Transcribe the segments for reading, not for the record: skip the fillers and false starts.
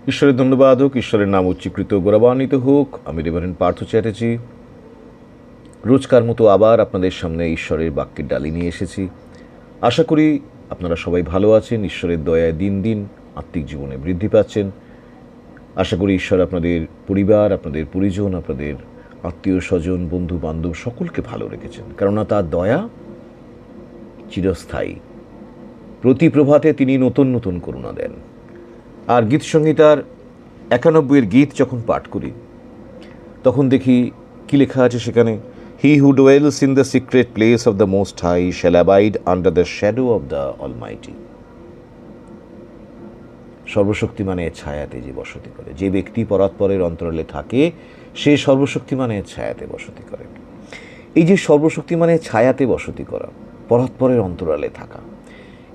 ঈশ্বরের ধন্যবাদ হোক, ঈশ্বরের নাম উচ্চীকৃত গৌরবান্বিত হোক। আমি রেভারেন্ড পার্থ চ্যাটার্জি রোজকার মতো আবার আপনাদের সামনে ঈশ্বরের বাক্যের ডালি নিয়ে এসেছি। আশা করি আপনারা সবাই ভালো আছেন, ঈশ্বরের দয়ায় দিন দিন আত্মিক জীবনে বৃদ্ধি পাচ্ছেন। আশা করি ঈশ্বর আপনাদের পরিবার, আপনাদের পরিজন, আপনাদের আত্মীয় স্বজন, বন্ধু বান্ধব সকলকে ভালো রেখেছেন, কেননা তার দয়া চিরস্থায়ী। প্রতি প্রভাতে তিনি নতুন নতুন করুণা দেন। আর গীত সংহিতার 91 গীত যখন পাঠ করি তখন দেখি কি লেখা আছে সেখানে, he who dwells in the secret place of the most high shall abide under the shadow of the almighty. সর্বশক্তিমানের ছায়াতে যে বসতি করে, যে ব্যক্তি পরাৎপরের অন্তরালে থাকে সে সর্বশক্তিমানের ছায়াতে বসতি করে। এই যে সর্বশক্তিমানের ছায়াতে বসতি করা, পরাৎপরের অন্তরালে থাকা,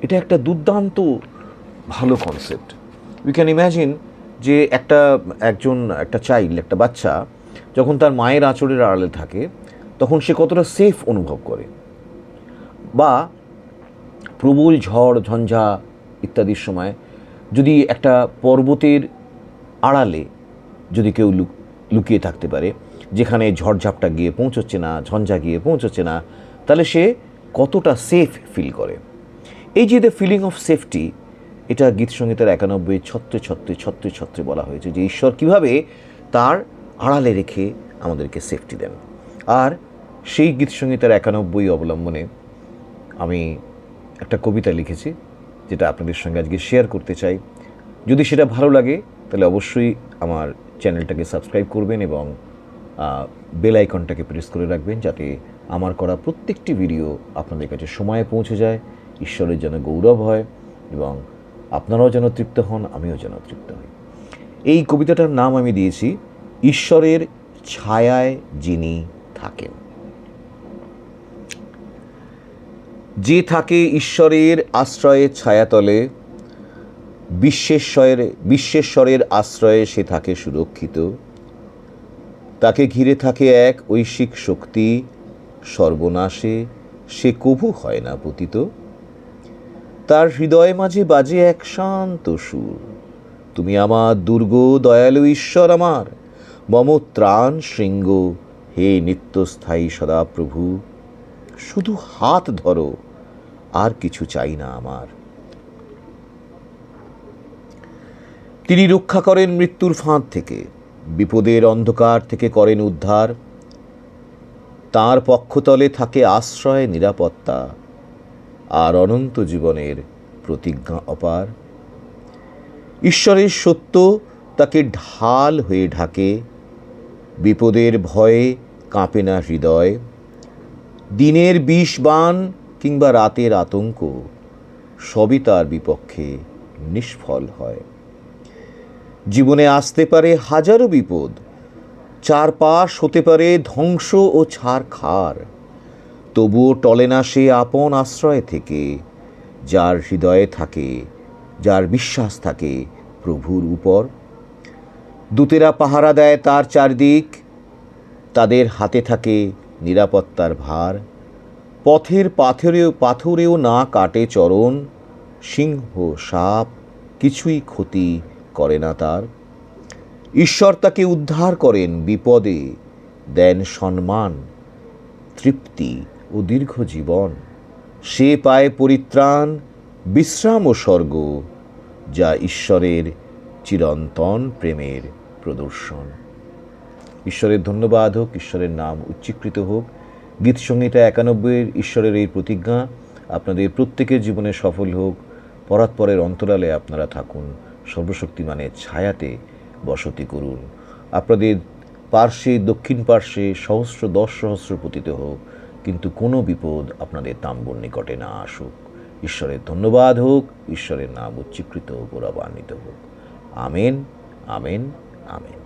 এটা একটা দুর্দান্ত ভালো কনসেপ্ট। উই ক্যান ইম্যাজিন যে একটা চাইল্ড, একটা বাচ্চা যখন তার মায়ের আঁচলের আড়ালে থাকে তখন সে কতটা সেফ অনুভব করে। বা প্রবল ঝড় ঝঞ্ঝা ইত্যাদির সময় যদি একটা পর্বতের আড়ালে যদি কেউ লুকিয়ে থাকতে পারে, যেখানে ঝড়ঝাপটা গিয়ে পৌঁছচ্ছে না, ঝঞ্ঝা গিয়ে পৌঁছচ্ছে না, তাহলে সে কতটা সেফ ফিল করে। এই যে দ্য ফিলিং অফ সেফটি, এটা গীত সংহিতার 91 ছত্রে ছত্রে ছত্রে ছত্রে বলা হয়েছে যে ঈশ্বর কীভাবে তার আড়ালে রেখে আমাদেরকে সেফটি দেন। আর সেই গীত সংহিতার 91 অবলম্বনে আমি একটা কবিতা লিখেছি, যেটা আপনাদের সঙ্গে আজকে শেয়ার করতে চাই। যদি সেটা ভালো লাগে তাহলে অবশ্যই আমার চ্যানেলটাকে সাবস্ক্রাইব করবেন এবং বেল আইকনটাকে প্রেস করে রাখবেন, যাতে আমার করা প্রত্যেকটি ভিডিও আপনাদের কাছে সময়ে পৌঁছে যায়, ঈশ্বরের যেন গৌরব হয় এবং আপনারাও যেন তৃপ্ত হন, আমিও যেন তৃপ্ত হই। এই কবিতাটার নাম আমি দিয়েছি ঈশ্বরের ছায়ায় যিনি থাকেন। যে থাকে ঈশ্বরের আশ্রয়ে ছায়াতলে, বিশ্বেশ্বরের আশ্রয়ে সে থাকে সুরক্ষিত। তাকে ঘিরে থাকে এক ঐশিক শক্তি, সর্বনাশে সে কভু হয় না পতিত। তার হৃদয় মাঝে বাজে এক শান্ত সুর, তুমি আমার দুর্গ দয়ালু ঈশ্বর আমার, মম ত্রাণ শৃঙ্গ, হে নিত্যস্থায়ী সদাপ্রভু। শুধু হাত ধরো, আর কিছু চাই না আমার। তিনি রক্ষা করেন মৃত্যুর ফাঁদ থেকে, বিপদের অন্ধকার থেকে করেন উদ্ধার। তাঁর পক্ষতলে থাকে আশ্রয়, নিরাপত্তা আর অনন্ত জীবনের প্রতিজ্ঞা অপার। ঈশ্বরের সত্য তাকে ঢাল হয়ে ঢাকে, বিপদের ভয়ে কাঁপে না হৃদয়। দিনের বিষবাণ কিংবা রাতের আতঙ্ক সবই তার বিপক্ষে নিষ্ফল হয়। জীবনে আসতে পারে হাজারো বিপদ, চারপাশ হতে পারে ধ্বংস ও ছারখার, তবুও টলে না সে আপন আশ্রয় থেকে, যার হৃদয়ে থাকে, যার বিশ্বাস থাকে প্রভুর উপর। দূতেরা পাহারা দেয় তার চারদিক, তাদের হাতে থাকে নিরাপত্তার ভার। পথের পাথরেও না কাটে চরণ, সিংহ সাপ কিছুই ক্ষতি করে না তার। ঈশ্বর তাকে উদ্ধার করেন বিপদে, দেন সম্মান, তৃপ্তি ও দীর্ঘ জীবন। সে পায় পরিত্রাণ, বিশ্রাম ও স্বর্গ, যা ঈশ্বরের চিরন্তন প্রেমের প্রদর্শন। ঈশ্বরের ধন্যবাদ হোক, ঈশ্বরের নাম উচ্চীকৃত হোক। গীত সংহিতা 91 ঈশ্বরের এই প্রতিজ্ঞা আপনাদের প্রত্যেকের জীবনে সফল হোক। পরাৎপরের অন্তরালে আপনারা থাকুন, সর্বশক্তিমানের ছায়াতে বসতি করুন। আপনাদের পার্শ্বে, দক্ষিণ পার্শ্বে সহস্র 10 সহস্র পতিত হোক, কিন্তু কোনো বিপদ আপনাদের তাম্বুর নিকটে না আসুক। ঈশ্বরের ধন্যবাদ হোক, ঈশ্বরের নাম উচ্চীকৃত গৌরবান্বিত হোক। Amen, amen, amen.